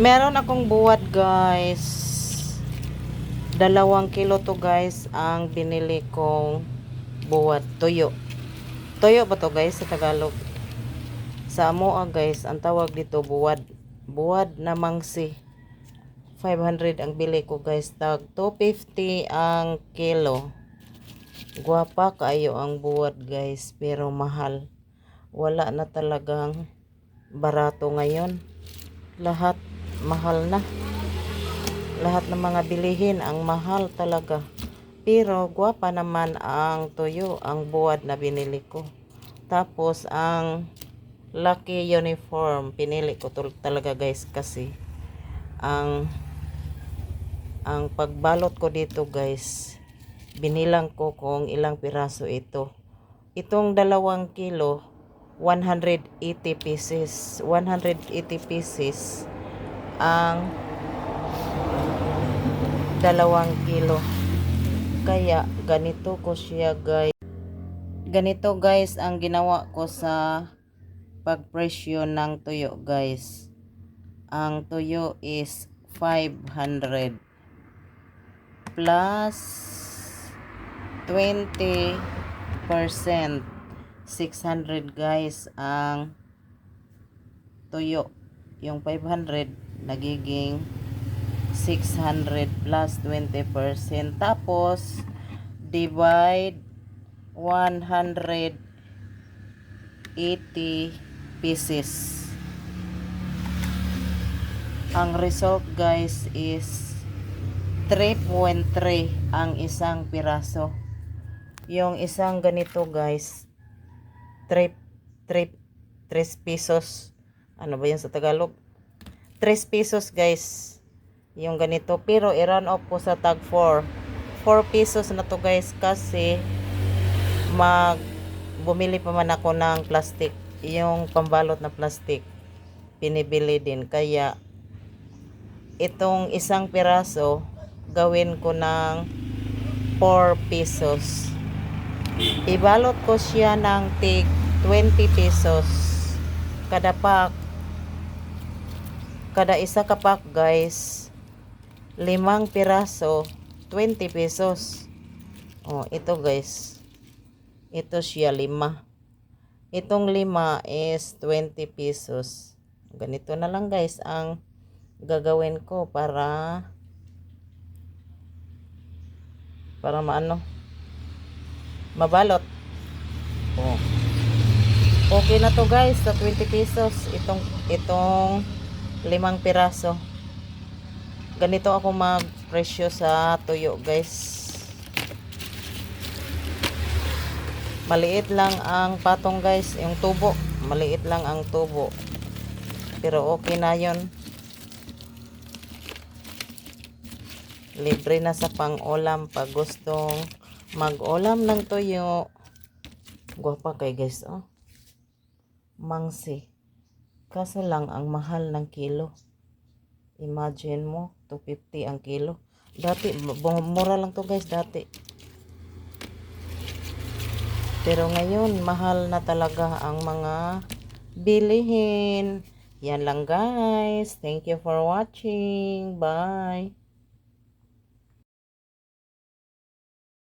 Meron akong buwad guys. 2 kilo to guys ang binili kong buwad. Tuyo. Tuyo ba to guys sa Tagalog? Sa Amoa guys, ang tawag dito buwad. Buwad na mangsi. 500 ang bili ko guys. Tag 250 ang kilo. Guwapa kaayo ang buwad guys, pero mahal. Wala na talagang barato ngayon. Lahat mahal na. Lahat ng mga bilihin ang mahal talaga. Pero guwapa naman ang tuyo, ang buwad na binili ko. Tapos ang Lucky uniform pinili ko talaga guys kasi ang pagbalot ko dito guys, binilang ko kung ilang piraso ito. Itong 2 kilo, 180 pieces. 180 pieces ang 2 kilo. Kaya ganito ko siya guys. Ganito guys ang ginawa ko sa pagpresyo ng tuyo guys. Ang tuyo is 500 plus 20%, 600 guys ang tuyo. Yung 500 nagiging 600 plus 20%. Tapos divide 180 pieces. Ang result guys is 3.3 ang isang piraso. Yung isang ganito guys, 3 pesos. Ano ba yan sa Tagalog? 3 pesos guys. Yung ganito. Pero i-run off ko sa tag 4. 4 pesos na to guys kasi bumili pa man ako ng plastic. Yung pambalot na plastic. Pinibili din. Kaya itong isang piraso gawin ko ng 4 pesos. Ibalot ko siya ng tig 20 pesos kada pack. Kada isa ka pack guys, 5 piraso, 20 pesos. Oh, ito guys. Ito siya 5. Itong 5 is 20 pesos. Ganito na lang guys ang gagawin ko para mabalot. Oh. Okay na to guys sa 20 pesos itong 5 piraso. Ganito ako magpresyo sa tuyo guys. Maliit lang ang patong guys, yung tubo. Maliit lang ang tubo. Pero okay na yon. Libre na sa pang-ulam pag gustong mag-ulam ng tuyo. Guwapa kay guys, oh. Mangsi. Kaso lang ang mahal ng kilo. Imagine mo, 250 ang kilo. Dati, mura lang to guys, dati. Pero ngayon, mahal na talaga ang mga bilihin. Yan lang guys. Thank you for watching. Bye.